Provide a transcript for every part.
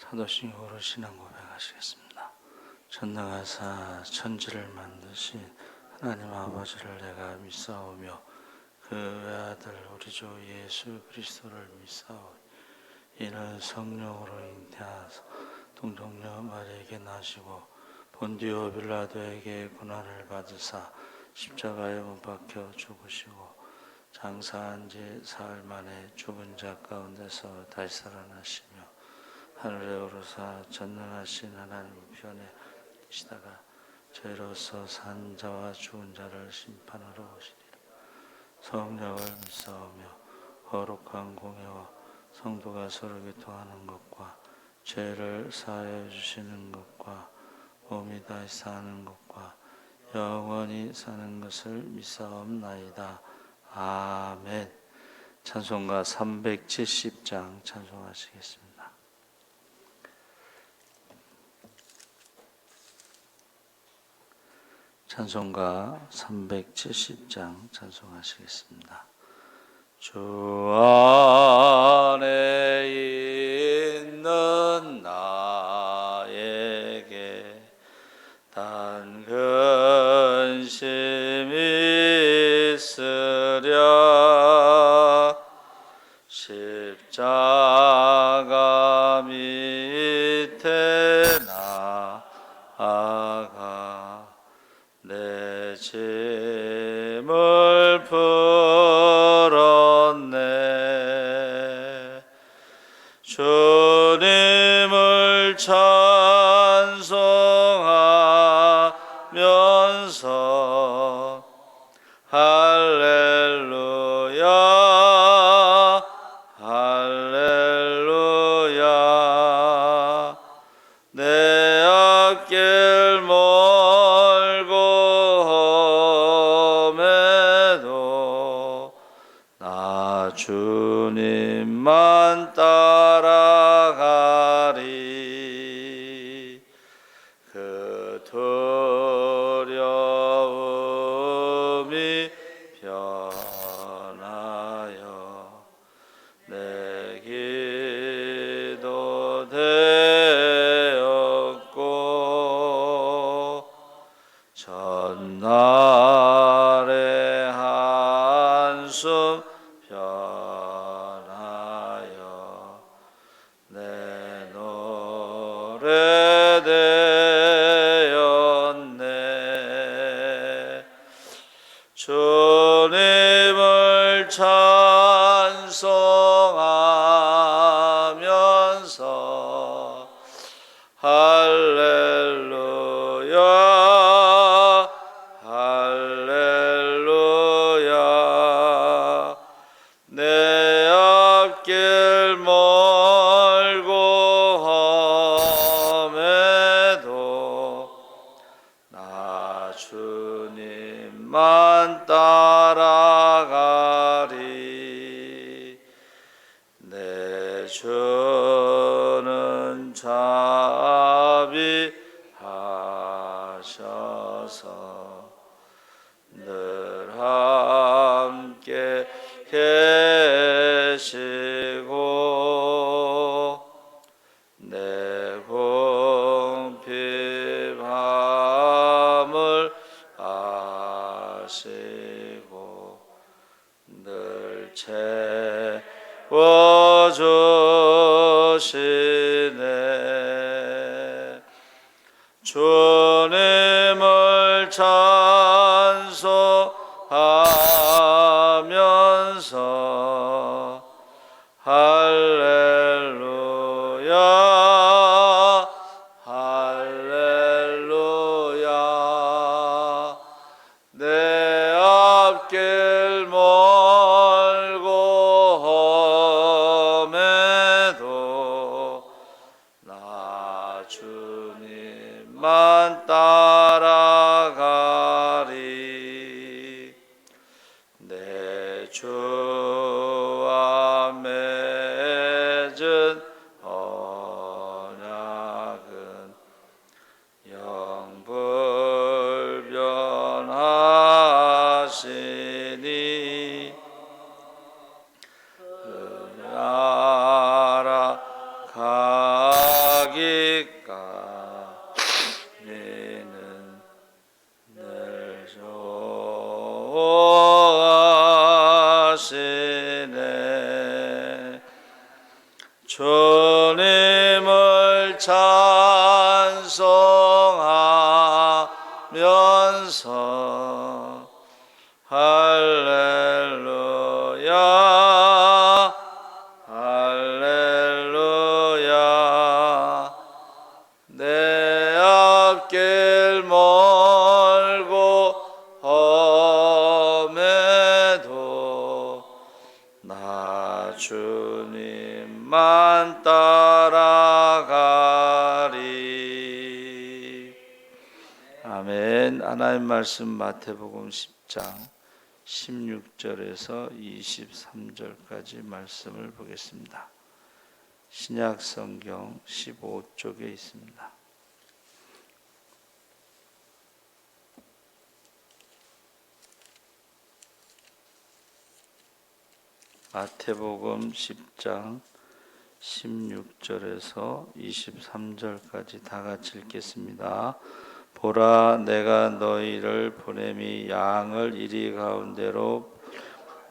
사도신경으로 신앙 고백하시겠습니다. 전능하사 천지를 만드신 하나님 아버지를 내가 믿사오며 그 외아들 우리 주 예수 그리스도를 믿사오니 이는 성령으로 잉태하사 동정녀 마리아에게 나시고 본디오 빌라도에게 고난을 받으사 십자가에 못 박혀 죽으시고 장사한 지 사흘 만에 죽은 자 가운데서 다시 살아나시며 하늘에 오르사 전능하신 하나님 우편에 계시다가 죄로서 산 자와 죽은 자를 심판하러 오시리라. 성령을 믿사오며 거룩한 공예와 성도가 서로 교통하는 것과 죄를 사하여 주시는 것과 몸이 다시 사는 것과 영원히 사는 것을 믿사옵나이다. 아멘. 찬송가 370장 찬송하시겠습니다. 찬송가 370장 찬송하시겠습니다. 주 안에 있는 나에게 단 근심이 있으랴. 십자가 밑에 나아가 내 짐을 풀었네. 주님을 찬송하면서 할렐루야 할렐루야. 내 앞길 멀고 험해도 나 주님만 따라가리. 그 두려움이 변하여 내 기도 되었고 전날의 한숨 변하여 내 노래 되었네. 주님을 찬송하면서 할렐루야 할렐루야. 내 앞길 멀고 험해도 나 주님만 따라가리. 내 주는 자비하셔서 늘 함께 계시고 내 궁핍함을 아시고 늘 채워주시네. 주님을 찬송하면서 할렐루야 할렐루야. 내 앞길 멀고 험해도 나 주님만 따라가리. 내 주와 맺은 언약은 영불변하시니 그 나라 가 주님만 따라가리. 아멘. 하나님 말씀 마태복음 10장 16절에서 23절까지 말씀을 보겠습니다. 신약 성경 15쪽에 있습니다. 마태복음 10장 16절에서 23절까지 다 같이 읽겠습니다. 보라, 내가 너희를 보냄이 양을 이리 가운데로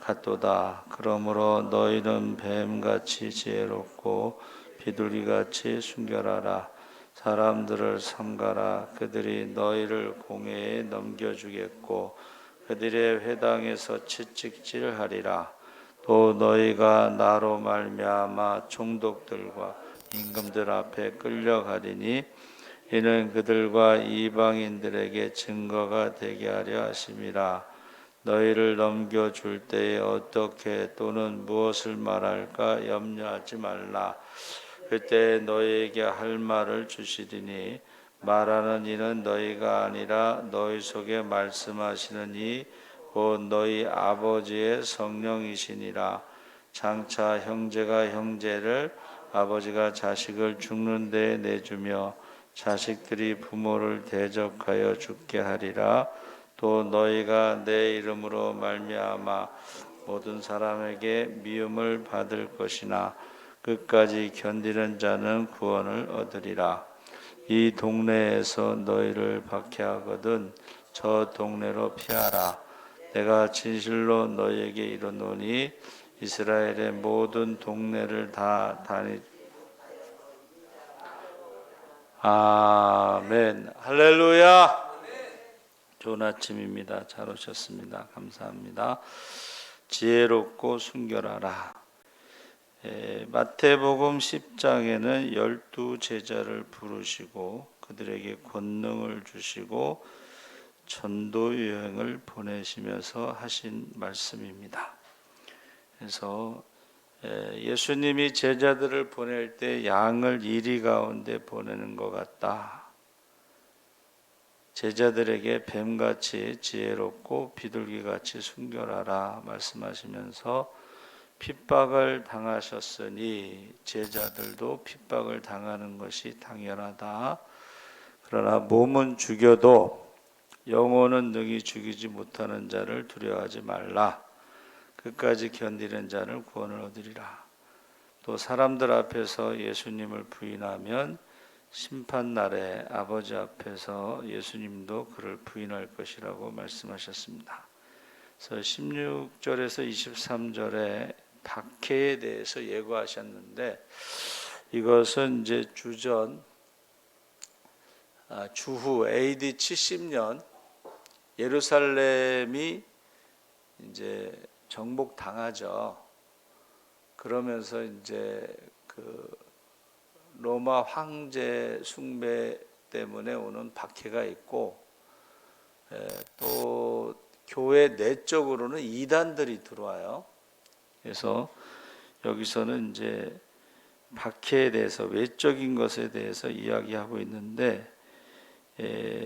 갔도다. 그러므로 너희는 뱀같이 지혜롭고 비둘기같이 순결하라. 사람들을 삼가라. 그들이 너희를 공회에 넘겨주겠고 그들의 회당에서 채찍질하리라. 또 너희가 나로 말미암아 총독들과 임금들 앞에 끌려가리니 이는 그들과 이방인들에게 증거가 되게 하려 하심이라. 너희를 넘겨줄 때에 어떻게 또는 무엇을 말할까 염려하지 말라. 그때 너희에게 할 말을 주시리니 말하는 이는 너희가 아니라 너희 속에 말씀하시는 이 곧 너희 아버지의 성령이시니라. 장차 형제가 형제를 아버지가 자식을 죽는 데에 내주며 자식들이 부모를 대적하여 죽게 하리라. 또 너희가 내 이름으로 말미암아 모든 사람에게 미움을 받을 것이나 끝까지 견디는 자는 구원을 얻으리라. 이 동네에서 너희를 박해하거든 저 동네로 피하라. 내가 진실로 너희에게 이르노니 이스라엘의 모든 동네를 다 다니. 아멘. 할렐루야. 좋은 아침입니다. 잘 오셨습니다. 감사합니다. 지혜롭고 순결하라. 마태복음 10장에는 12 제자를 부르시고 그들에게 권능을 주시고 전도 여행을 보내시면서 하신 말씀입니다. 그래서 예수님이 제자들을 보낼 때 양을 이리 가운데 보내는 것 같다. 제자들에게 뱀같이 지혜롭고 비둘기같이 순결하라 말씀하시면서 핍박을 당하셨으니 제자들도 핍박을 당하는 것이 당연하다. 그러나 몸은 죽여도 영혼은 능히 죽이지 못하는 자를 두려워하지 말라. 끝까지 견디는 자를 구원을 얻으리라. 또 사람들 앞에서 예수님을 부인하면 심판날에 아버지 앞에서 예수님도 그를 부인할 것이라고 말씀하셨습니다. 그래서 16절에서 23절에 박해에 대해서 예고하셨는데 이것은 이제 주후 AD 70년 예루살렘이 이제 정복당하죠. 그러면서 이제 그 로마 황제 숭배 때문에 오는 박해가 있고 또 교회 내적으로는 이단들이 들어와요. 그래서 여기서는 이제 박해에 대해서 외적인 것에 대해서 이야기하고 있는데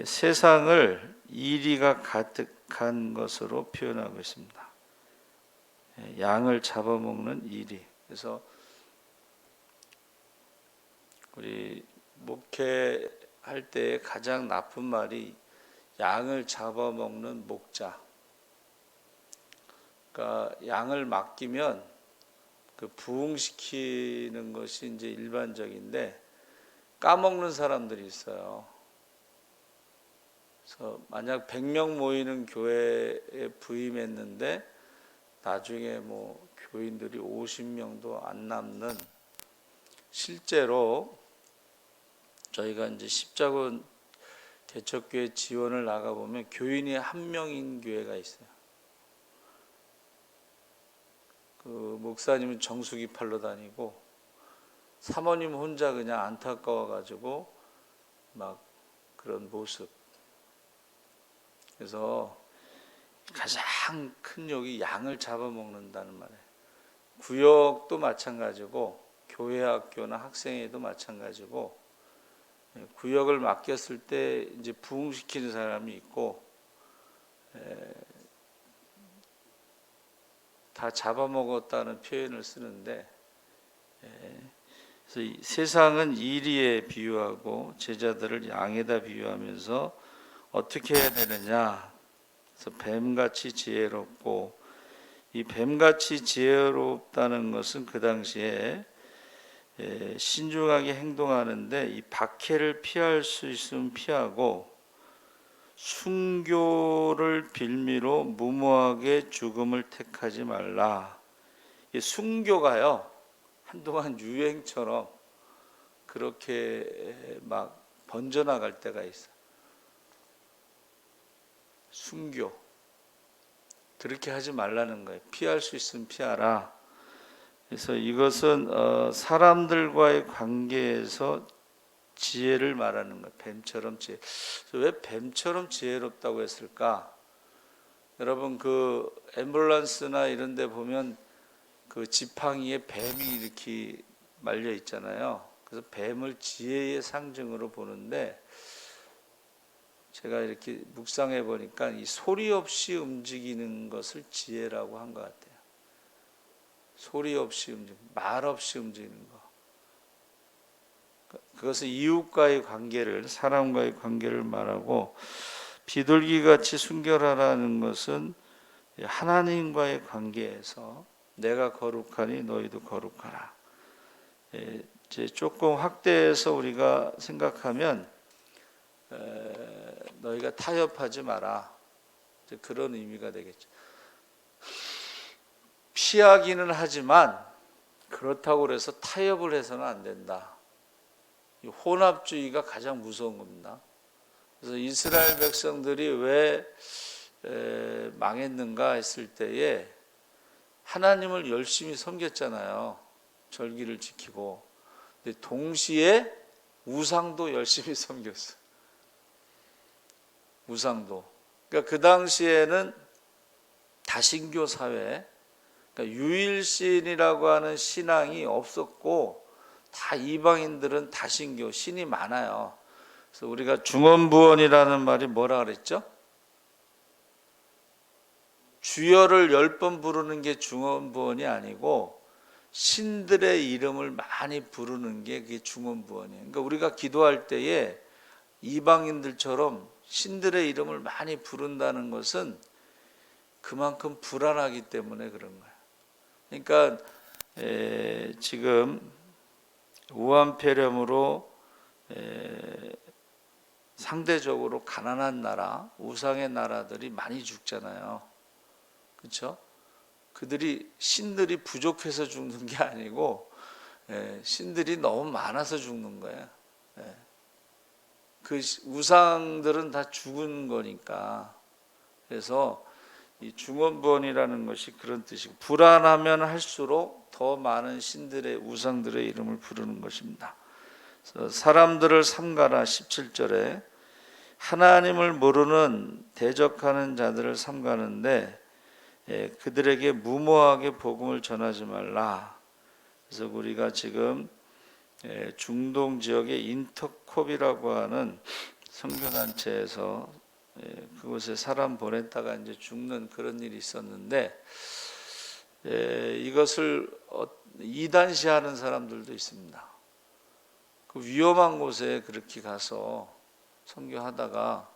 세상을 이리가 가득한 것으로 표현하고 있습니다. 양을 잡아먹는 이리. 그래서 우리 목회할 때 가장 나쁜 말이 양을 잡아먹는 목자. 그러니까 양을 맡기면 그 부흥시키는 것이 이제 일반적인데 까먹는 사람들이 있어요. 그래서 만약 100명 모이는 교회에 부임했는데 나중에 뭐 교인들이 50명도 안 남는, 실제로 저희가 이제 십자군 개척교회 지원을 나가보면 교인이 1명인 교회가 있어요. 그 목사님은 정수기 팔러 다니고 사모님 혼자 그냥 안타까워가지고 막 그런 모습. 그래서 가장 큰 욕이 양을 잡아먹는다는 말이에요. 구역도 마찬가지고 교회 학교나 학생회도 마찬가지고 구역을 맡겼을 때 이제 부흥시키는 사람이 있고 다 잡아먹었다는 표현을 쓰는데 그래서 이 세상은 이리에 비유하고 제자들을 양에다 비유하면서 어떻게 해야 되느냐. 그래서 뱀같이 지혜롭고 이 뱀같이 지혜롭다는 것은 그 당시에 신중하게 행동하는데 이 박해를 피할 수 있으면 피하고 순교를 빌미로 무모하게 죽음을 택하지 말라. 이 순교가요 한동안 유행처럼 그렇게 막 번져나갈 때가 있어요. 순교 그렇게 하지 말라는 거예요. 피할 수 있으면 피하라. 그래서 이것은 사람들과의 관계에서 지혜를 말하는 거예요. 뱀처럼 지혜. 왜 뱀처럼 지혜롭다고 했을까? 여러분 그 앰뷸런스나 이런 데 보면 그 지팡이에 뱀이 이렇게 말려 있잖아요. 그래서 뱀을 지혜의 상징으로 보는데 제가 이렇게 묵상해 보니까 이 소리 없이 움직이는 것을 지혜라고 한 것 같아요. 소리 없이 말 없이 움직이는 거. 그것은 이웃과의 관계를, 사람과의 관계를 말하고 비둘기같이 순결하라는 것은 하나님과의 관계에서 내가 거룩하니 너희도 거룩하라. 이제 조금 확대해서 우리가 생각하면 너희가 타협하지 마라. 이제 그런 의미가 되겠죠. 피하기는 하지만 그렇다고 해서 타협을 해서는 안 된다. 혼합주의가 가장 무서운 겁니다. 그래서 이스라엘 백성들이 왜 망했는가 했을 때에 하나님을 열심히 섬겼잖아요. 절기를 지키고. 근데 동시에 우상도 열심히 섬겼어요. 우상도. 그러니까 그 당시에는 다신교 사회, 그러니까 유일신이라고 하는 신앙이 없었고 다 이방인들은 다신교, 신이 많아요. 그래서 우리가 중언부언이라는 말이 뭐라 그랬죠? 주여를 10번 부르는 게 중언부언이 아니고 신들의 이름을 많이 부르는 게 그게 중언부언이에요. 그러니까 우리가 기도할 때에 이방인들처럼 신들의 이름을 많이 부른다는 것은 그만큼 불안하기 때문에 그런 거예요. 그러니까 지금 우한폐렴으로 상대적으로 가난한 나라, 우상의 나라들이 많이 죽잖아요. 그렇죠? 그들이 신들이 부족해서 죽는 게 아니고 신들이 너무 많아서 죽는 거예요. 그 우상들은 다 죽은 거니까. 그래서 이 중언부언이라는 것이 그런 뜻이고 불안하면 할수록 더 많은 신들의 우상들의 이름을 부르는 것입니다. 그래서 사람들을 삼가라 17절에 하나님을 모르는 대적하는 자들을 삼가는데 그들에게 무모하게 복음을 전하지 말라. 그래서 우리가 지금 중동 지역의 인터콥이라고 하는 선교단체에서 그곳에 사람 보냈다가 이제 죽는 그런 일이 있었는데 이것을 이단시하는 사람들도 있습니다. 그 위험한 곳에 그렇게 가서 선교하다가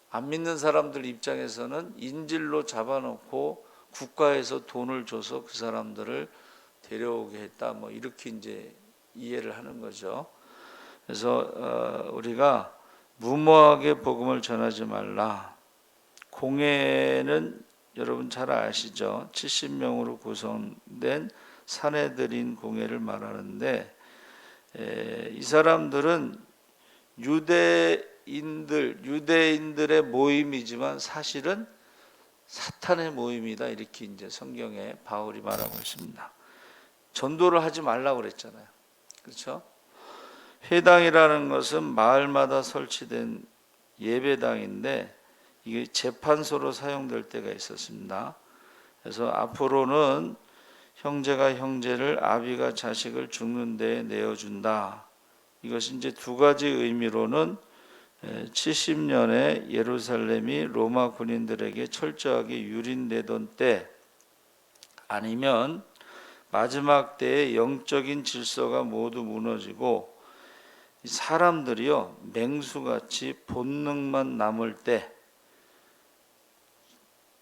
안 믿는 사람들 입장에서는 인질로 잡아놓고 국가에서 돈을 줘서 그 사람들을 데려오게 했다. 뭐 이렇게 이제 이해를 하는 거죠. 그래서 우리가 무모하게 복음을 전하지 말라. 공회는 여러분 잘 아시죠? 70명으로 구성된 사내들인 공회를 말하는데 이 사람들은 유대인들의 모임이지만 사실은 사탄의 모임이다. 이렇게 이제 성경에 바울이 말하고 있습니다. 전도를 하지 말라고 그랬잖아요. 그렇죠? 회당이라는 것은 마을마다 설치된 예배당인데 이게 재판소로 사용될 때가 있었습니다. 그래서 앞으로는 형제가 형제를, 아비가 자식을 죽는 데에 내어준다. 이것이 이제 두 가지 의미로는 70년에 예루살렘이 로마 군인들에게 철저하게 유린되던 때, 아니면 마지막 때에 영적인 질서가 모두 무너지고 사람들이요 맹수같이 본능만 남을 때,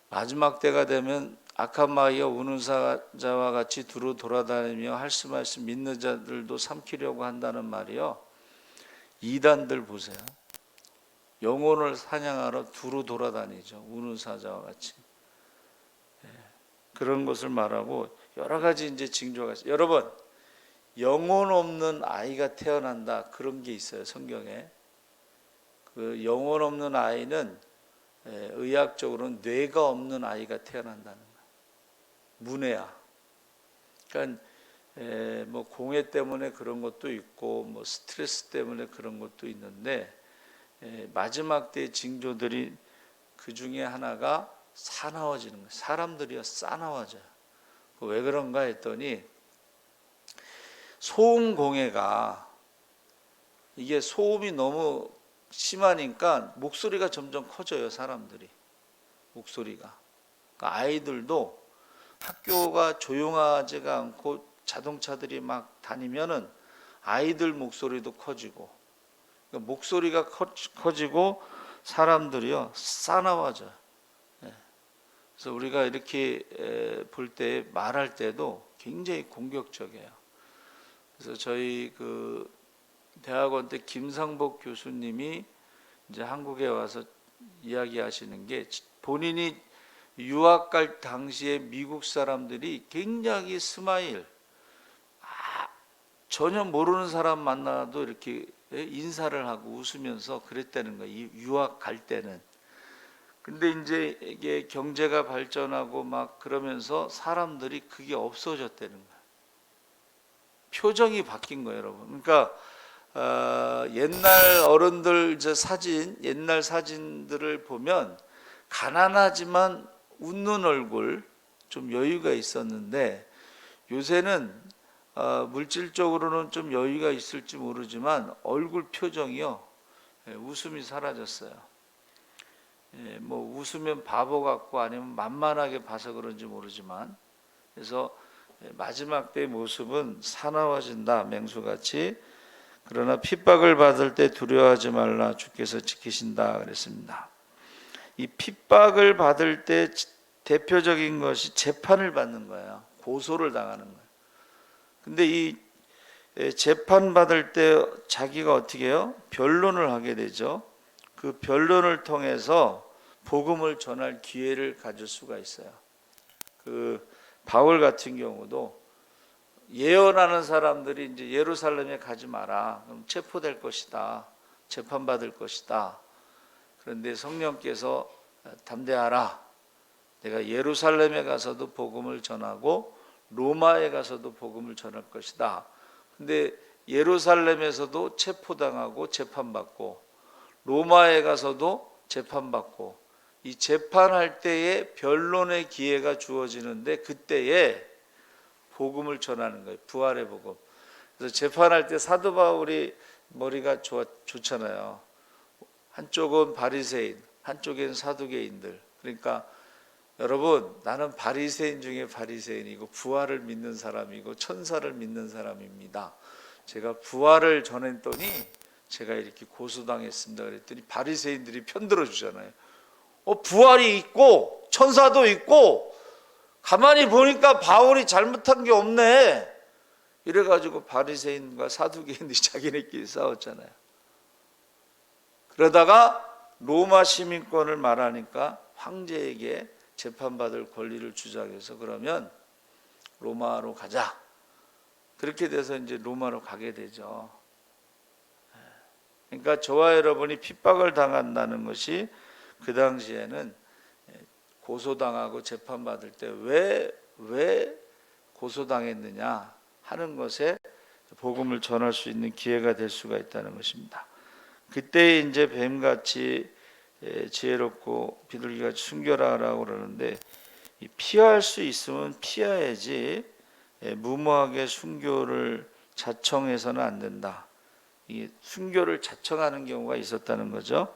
마지막 때가 되면 악한 마귀가 우는 사자와 같이 두루 돌아다니며 할 수 말씀 믿는 자들도 삼키려고 한다는 말이요. 이단들 보세요. 영혼을 사냥하러 두루 돌아다니죠. 우는 사자와 같이. 그런 것을 말하고 여러 가지 이제 징조가 있어요. 여러분, 영혼 없는 아이가 태어난다, 그런 게 있어요. 성경에. 그 영혼 없는 아이는 의학적으로는 뇌가 없는 아이가 태어난다는 거예요. 문해야. 그러니까 뭐 공해 때문에 그런 것도 있고 뭐 스트레스 때문에 그런 것도 있는데, 마지막 때의 징조들이 그 중에 하나가 사나워지는 거예요. 사람들이요 싸나워져요. 왜 그런가 했더니 소음 공해가, 이게 소음이 너무 심하니까 목소리가 점점 커져요. 사람들이 목소리가. 그러니까 아이들도 학교가 조용하지가 않고 자동차들이 막 다니면은 아이들 목소리도 커지고, 그러니까 목소리가 커지고 사람들이요 싸나워져요. 그래서 우리가 이렇게 볼 때 말할 때도 굉장히 공격적이에요. 그래서 저희 그 대학원 때 김상복 교수님이 이제 한국에 와서 이야기하시는 게, 본인이 유학 갈 당시에 미국 사람들이 굉장히 스마일, 전혀 모르는 사람 만나도 이렇게 인사를 하고 웃으면서 그랬다는 거예요. 유학 갈 때는. 근데 이제 이게 경제가 발전하고 막 그러면서 사람들이 그게 없어졌다는 거예요. 표정이 바뀐 거예요, 여러분. 그러니까 옛날 어른들 사진, 옛날 사진들을 보면 가난하지만 웃는 얼굴, 좀 여유가 있었는데, 요새는 물질적으로는 좀 여유가 있을지 모르지만 얼굴 표정이요 웃음이 사라졌어요. 뭐 웃으면 바보 같고 아니면 만만하게 봐서 그런지 모르지만, 그래서 마지막 때의 모습은 사나워진다, 맹수같이. 그러나 핍박을 받을 때 두려워하지 말라, 주께서 지키신다 그랬습니다. 이 핍박을 받을 때 대표적인 것이 재판을 받는 거예요. 고소를 당하는 거예요. 근데 이 재판 받을 때 자기가 어떻게 해요? 변론을 하게 되죠. 그 변론을 통해서 복음을 전할 기회를 가질 수가 있어요. 그 바울 같은 경우도 예언하는 사람들이 이제 예루살렘에 가지 마라, 그럼 체포될 것이다, 재판받을 것이다. 그런데 성령께서 담대하라, 내가 예루살렘에 가서도 복음을 전하고 로마에 가서도 복음을 전할 것이다. 근데 예루살렘에서도 체포당하고 재판받고 로마에 가서도 재판받고, 이 재판할 때에 변론의 기회가 주어지는데 그때에 복음을 전하는 거예요. 부활의 복음. 그래서 재판할 때 사도 바울이 머리가 좋잖아요. 한쪽은 바리새인, 한쪽엔 사두개인들. 그러니까 여러분, 나는 바리새인 중에 바리새인이고 부활을 믿는 사람이고 천사를 믿는 사람입니다. 제가 부활을 전했더니 제가 이렇게 고소당했습니다 그랬더니 바리새인들이 편들어 주잖아요. 부활이 있고 천사도 있고 가만히 보니까 바울이 잘못한 게 없네, 이래가지고 바리새인과 사두개인들이 자기네끼리 싸웠잖아요. 그러다가 로마 시민권을 말하니까 황제에게 재판받을 권리를 주장해서 그러면 로마로 가자, 그렇게 돼서 이제 로마로 가게 되죠. 그러니까 저와 여러분이 핍박을 당한다는 것이 그 당시에는 고소당하고 재판받을 때 왜 고소당했느냐 하는 것에 복음을 전할 수 있는 기회가 될 수가 있다는 것입니다. 그때 이제 뱀같이 지혜롭고 비둘기같이 순결하라고 그러는데, 피할 수 있으면 피해야지 무모하게 순교를 자청해서는 안 된다. 이 순교를 자청하는 경우가 있었다는 거죠.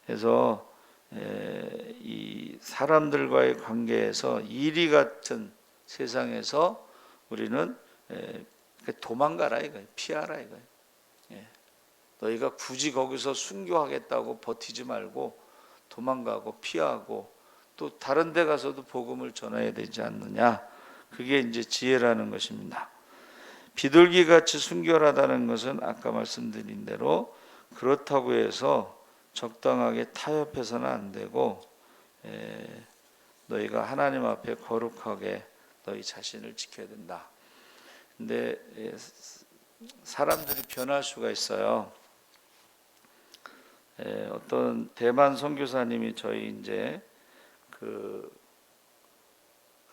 그래서 이 사람들과의 관계에서 이리 같은 세상에서 우리는 도망가라 이거예요. 피하라 이거예요. 너희가 굳이 거기서 순교하겠다고 버티지 말고 도망가고 피하고 또 다른 데 가서도 복음을 전해야 되지 않느냐. 그게 이제 지혜라는 것입니다. 비둘기같이 순결하다는 것은 아까 말씀드린 대로 그렇다고 해서 적당하게 타협해서는 안 되고 너희가 하나님 앞에 거룩하게 너희 자신을 지켜야 된다. 근데 사람들이 변할 수가 있어요. 어떤 대만 선교사님이 저희 이제 그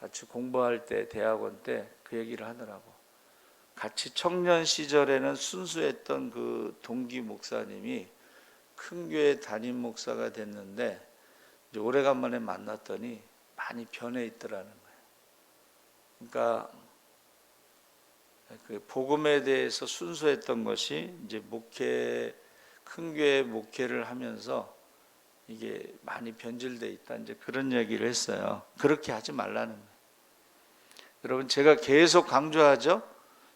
같이 공부할 때 대학원 때 그 얘기를 하더라고. 같이 청년 시절에는 순수했던 그 동기 목사님이 큰 교회 담임 목사가 됐는데 이제 오래간만에 만났더니 많이 변해 있더라는 거예요. 그러니까 그 복음에 대해서 순수했던 것이 이제 큰 교회 목회를 하면서 이게 많이 변질돼 있다. 이제 그런 얘기를 했어요. 그렇게 하지 말라는 거예요. 여러분 제가 계속 강조하죠.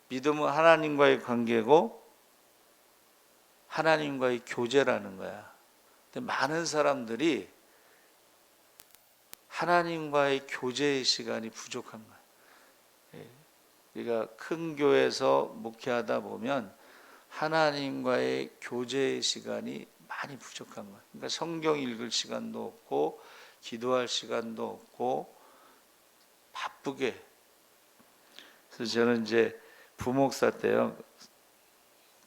믿음은 하나님과의 관계고 하나님과의 교제라는 거야. 근데 많은 사람들이 하나님과의 교제의 시간이 부족한 거야. 우리가 큰 교회에서 목회하다 보면 하나님과의 교제의 시간이 많이 부족한 거야. 그러니까 성경 읽을 시간도 없고 기도할 시간도 없고 바쁘게. 그래서 저는 이제 부목사 때요.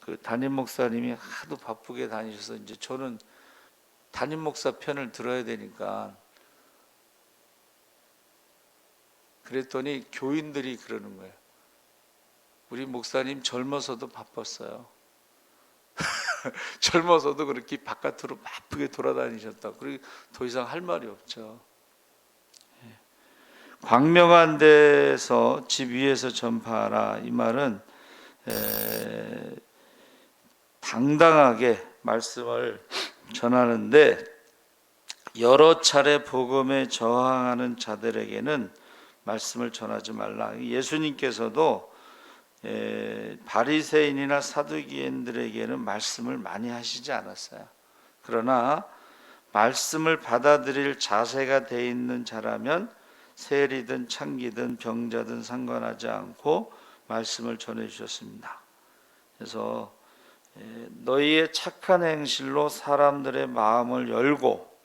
그 담임 목사님이 하도 바쁘게 다니셔서 이제 저는 담임 목사 편을 들어야 되니까 그랬더니 교인들이 그러는 거예요. 우리 목사님 젊어서도 바빴어요. 젊어서도 그렇게 바깥으로 바쁘게 돌아다니셨다. 그리고 더 이상 할 말이 없죠. 광명한 데서 집 위에서 전파하라. 이 말은 당당하게 말씀을 전하는데 여러 차례 복음에 저항하는 자들에게는 말씀을 전하지 말라. 예수님께서도 바리새인이나 사두기인들에게는 말씀을 많이 하시지 않았어요. 그러나 말씀을 받아들일 자세가 돼 있는 자라면 세리든 창기든 병자든 상관하지 않고 말씀을 전해 주셨습니다. 그래서 너희의 착한 행실로 사람들의 마음을 열고,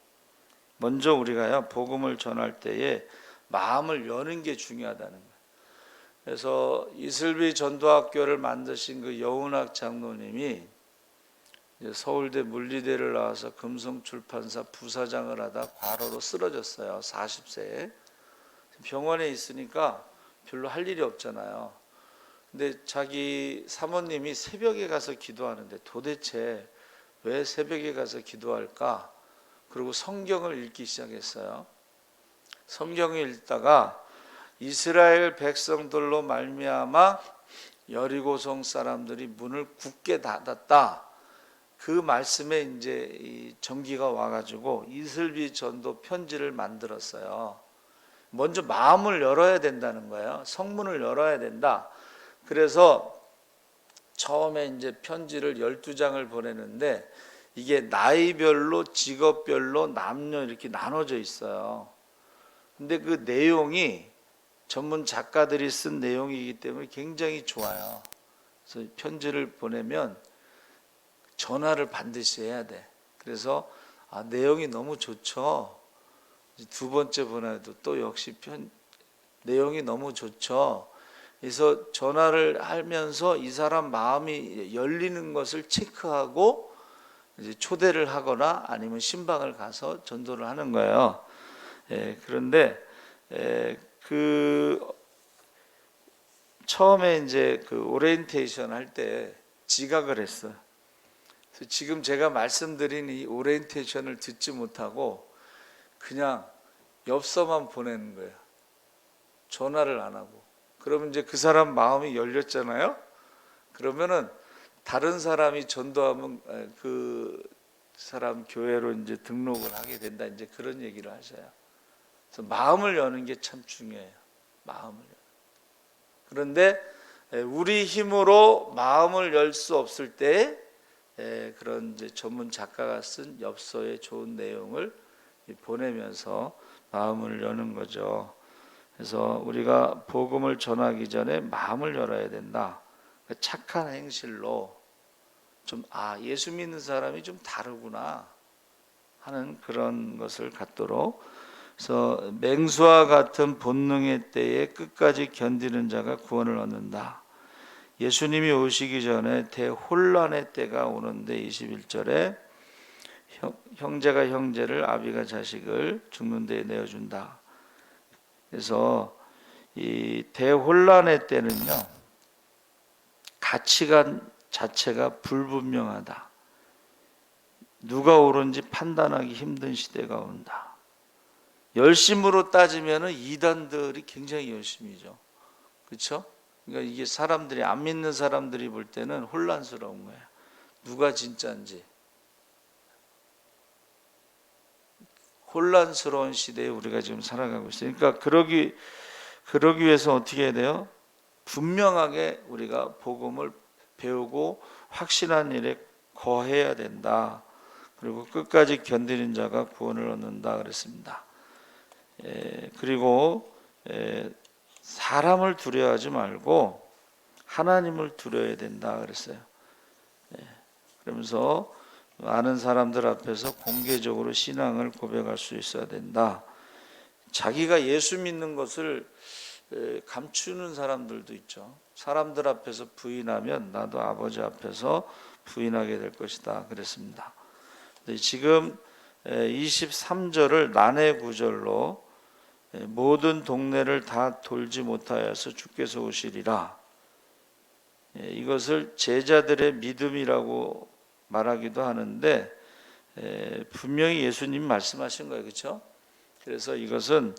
먼저 우리가요 복음을 전할 때에 마음을 여는 게 중요하다는 거예요. 그래서 이슬비 전도학교를 만드신 그 여운학 장로님이 서울대 물리대를 나와서 금성출판사 부사장을 하다 과로로 쓰러졌어요. 40세에. 병원에 있으니까 별로 할 일이 없잖아요. 근데 자기 사모님이 새벽에 가서 기도하는데 도대체 왜 새벽에 가서 기도할까? 그리고 성경을 읽기 시작했어요. 성경을 읽다가 이스라엘 백성들로 말미암아 여리고성 사람들이 문을 굳게 닫았다. 그 말씀에 이제 이 전기가 와가지고 이슬비 전도 편지를 만들었어요. 먼저 마음을 열어야 된다는 거예요. 성문을 열어야 된다. 그래서 처음에 이제 편지를 12장을 보내는데 이게 나이별로 직업별로 남녀 이렇게 나눠져 있어요. 근데 그 내용이 전문 작가들이 쓴 내용이기 때문에 굉장히 좋아요. 그래서 편지를 보내면 전화를 반드시 해야 돼. 그래서 내용이 너무 좋죠. 두 번째 보내도 또 역시 내용이 너무 좋죠. 그래서 전화를 하면서 이 사람 마음이 열리는 것을 체크하고 이제 초대를 하거나 아니면 신방을 가서 전도를 하는 거예요. 그런데 그 처음에 이제 그 오리엔테이션 할 때 지각을 했어요. 그래서 지금 제가 말씀드린 이 오리엔테이션을 듣지 못하고 그냥 엽서만 보내는 거예요. 전화를 안 하고. 그러면 이제 그 사람 마음이 열렸잖아요. 그러면은 다른 사람이 전도하면 그 사람 교회로 이제 등록을 하게 된다. 이제 그런 얘기를 하셔요. 그래서 마음을 여는 게 참 중요해요. 마음을. 그런데 우리 힘으로 마음을 열 수 없을 때 그런 이제 전문 작가가 쓴 엽서의 좋은 내용을 보내면서 마음을 여는 거죠. 그래서 우리가 복음을 전하기 전에 마음을 열어야 된다. 착한 행실로 좀 예수 믿는 사람이 좀 다르구나 하는 그런 것을 갖도록. 그래서 맹수와 같은 본능의 때에 끝까지 견디는 자가 구원을 얻는다. 예수님이 오시기 전에 대혼란의 때가 오는데 21절에 형제가 형제를 아비가 자식을 죽는 데에 내어준다. 그래서 이 대혼란의 때는요, 가치관 자체가 불분명하다. 누가 옳은지 판단하기 힘든 시대가 온다. 열심으로 따지면 이단들이 굉장히 열심이죠. 그렇죠? 그러니까 이게 사람들이 안 믿는 사람들이 볼 때는 혼란스러운 거예요. 누가 진짜인지. 혼란스러운 시대에 우리가 지금 살아가고 있어요. 그러니까 그러기 위해서 어떻게 해야 돼요? 분명하게 우리가 복음을 배우고 확신한 일에 거해야 된다. 그리고 끝까지 견디는 자가 구원을 얻는다 그랬습니다. 그리고 사람을 두려워하지 말고 하나님을 두려워야 된다 그랬어요. 그러면서 많은 사람들 앞에서 공개적으로 신앙을 고백할 수 있어야 된다. 자기가 예수 믿는 것을 감추는 사람들도 있죠. 사람들 앞에서 부인하면 나도 아버지 앞에서 부인하게 될 것이다 그랬습니다. 지금 23절을 난해 구절로 모든 동네를 다 돌지 못하여서 주께서 오시리라. 이것을 제자들의 믿음이라고 말하기도 하는데 분명히 예수님이 말씀하신 거예요. 그렇죠? 그래서 이것은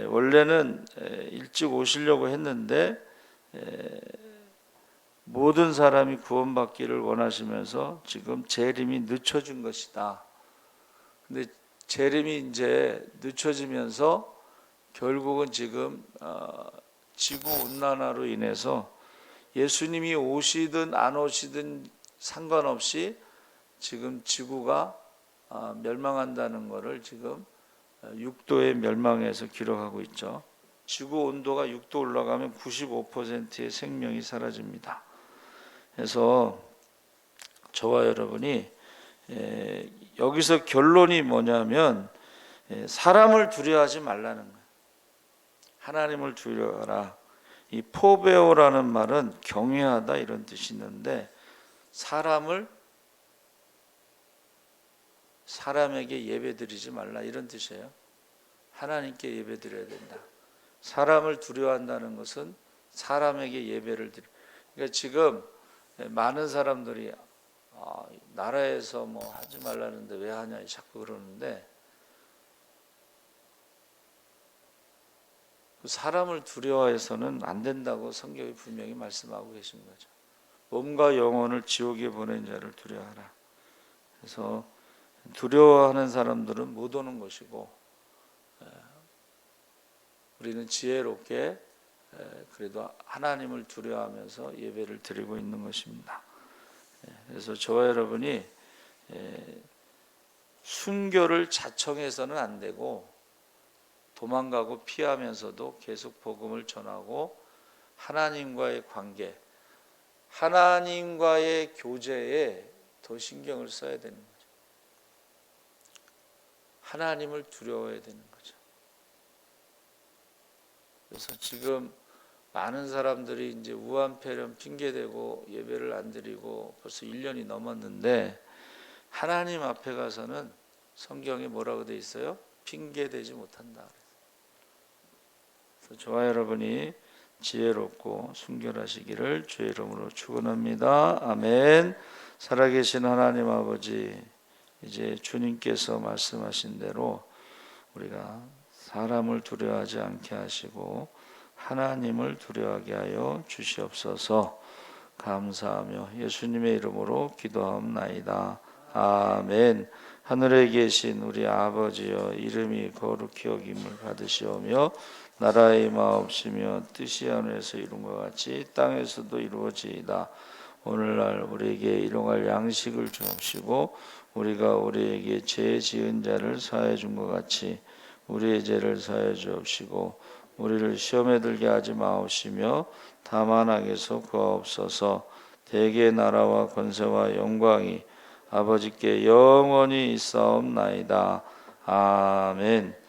원래는 일찍 오시려고 했는데 모든 사람이 구원받기를 원하시면서 지금 재림이 늦춰진 것이다. 근데 재림이 이제 늦춰지면서 결국은 지금 지구 온난화로 인해서 예수님이 오시든 안 오시든 상관없이 지금 지구가 멸망한다는 것을 지금 6도의 멸망에서 기록하고 있죠. 지구 온도가 6도 올라가면 95%의 생명이 사라집니다. 그래서 저와 여러분이 여기서 결론이 뭐냐면 사람을 두려워하지 말라는 거예요. 하나님을 두려워하라. 이 포베오라는 말은 경외하다 이런 뜻이 있는데 사람에게 예배드리지 말라 이런 뜻이에요. 하나님께 예배드려야 된다. 사람을 두려워한다는 것은 사람에게 예배를 드려. 그러니까 지금 많은 사람들이 나라에서 뭐 하지 말라는데 왜 하냐 자꾸 그러는데 사람을 두려워해서는 안 된다고 성경이 분명히 말씀하고 계신 거죠. 몸과 영혼을 지옥에 보낸 자를 두려워하라. 그래서 두려워하는 사람들은 못 오는 것이고 우리는 지혜롭게 그래도 하나님을 두려워하면서 예배를 드리고 있는 것입니다. 그래서 저와 여러분이 순교를 자청해서는 안 되고 도망가고 피하면서도 계속 복음을 전하고 하나님과의 관계, 하나님과의 교제에 더 신경을 써야 되는 거죠. 하나님을 두려워해야 되는 거죠. 그래서 지금 많은 사람들이 이제 우한폐렴 핑계대고 예배를 안 드리고 벌써 1년이 넘었는데 하나님 앞에 가서는 성경에 뭐라고 돼 있어요? 핑계대지 못한다. 그래서 저와 여러분이 지혜롭고 순결하시기를 주의 이름으로 축원합니다. 아멘. 살아계신 하나님 아버지, 이제 주님께서 말씀하신 대로 우리가 사람을 두려워하지 않게 하시고 하나님을 두려워하게 하여 주시옵소서. 감사하며 예수님의 이름으로 기도하옵나이다. 아멘. 하늘에 계신 우리 아버지여, 이름이 거룩히 여김을 받으시오며 나라의 마옵시며 뜻이 하늘에서 이룬 것 같이 땅에서도 이루어지이다. 오늘날 우리에게 일용할 양식을 주옵시고 우리가 우리에게 죄 지은 자를 사하여 준 것 같이 우리의 죄를 사하여 주옵시고 우리를 시험에 들게 하지 마옵시며 다만 악에서 구하옵소서. 대개의 나라와 권세와 영광이 아버지께 영원히 있사옵나이다. 아멘.